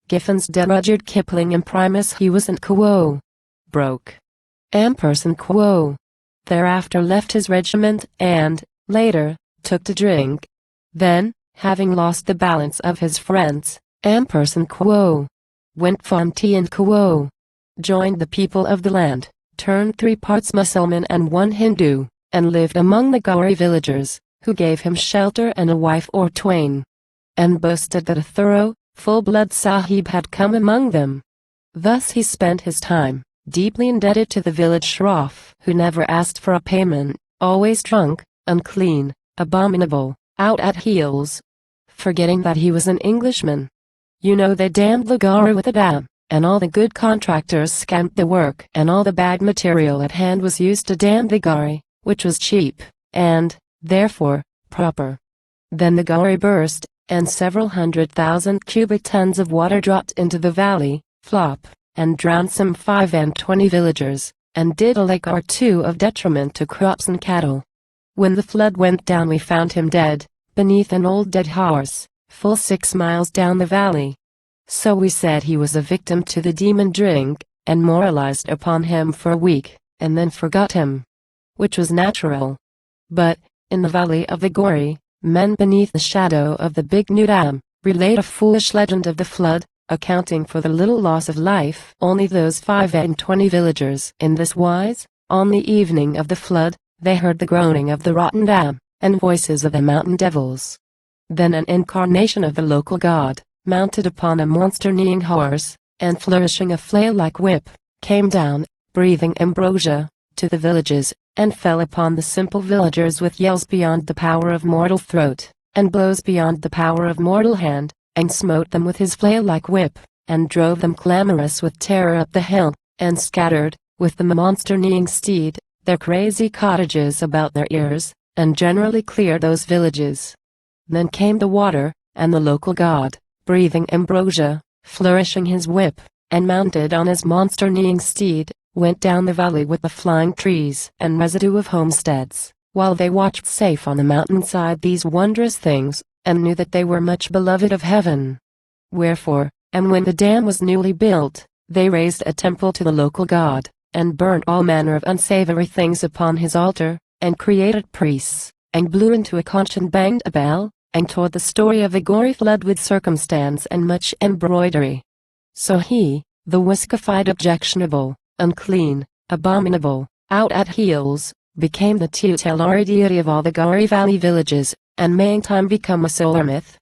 Giffen's de Rudyard Kipling imprimis he wasn't quo. Broke. Ampersand quo. Thereafter left his regiment and, later, took to drink. Then, having lost the balance of his friends, ampersand quo. Went Fonti and quo. Joined the people of the land, turned 3 parts Mussulman and 1 Hindu, and lived among the Gauri villagers, who gave him shelter and a wife or twain. And boasted that a thorough, full-blood Sahib had come among them. Thus he spent his time, deeply indebted to the village shroff, who never asked for a payment, always drunk, unclean, abominable, out at heels. Forgetting that he was an Englishman. You know they damned the Gauri with a dam, and all the good contractors scamped the work, and all the bad material at hand was used to dam the Gauri, which was cheap, and, therefore, proper. Then the Gauri burst, and several 100,000 cubic tons of water dropped into the valley, flop, and drowned some 25 villagers, and did a lake or 2 of detriment to crops and cattle. When the flood went down we found him dead, beneath an old dead horse, full 6 miles down the valley. So we said he was a victim to the demon drink, and moralized upon him for a week, and then forgot him. Which was natural. But, in the valley of the Gauri, men beneath the shadow of the big new dam, relate a foolish legend of the flood, accounting for the little loss of life only those 25 villagers. In this wise, on the evening of the flood, they heard the groaning of the rotten dam, and voices of the mountain devils. Then an incarnation of the local god, mounted upon a monster-kneeing horse, and flourishing a flail-like whip, came down, breathing ambrosia, to the villages, and fell upon the simple villagers with yells beyond the power of mortal throat, and blows beyond the power of mortal hand, and smote them with his flail-like whip, and drove them clamorous with terror up the hill, and scattered, with the monster-kneeing steed, their crazy cottages about their ears, and generally cleared those villages. Then came the water, and the local god, breathing ambrosia, flourishing his whip, and mounted on his monster-kneeing steed, went down the valley with the flying trees and residue of homesteads, while they watched safe on the mountainside these wondrous things, and knew that they were much beloved of heaven. Wherefore, and when the dam was newly built, they raised a temple to the local god, and burnt all manner of unsavory things upon his altar, and created priests, and blew into a conch and banged a bell, and told the story of the Gauri flood with circumstance and much embroidery. So he, the whiskified objectionable, unclean, abominable, out at heels, became the tutelary deity of all the Gauri Valley villages, and may in time become a solar myth,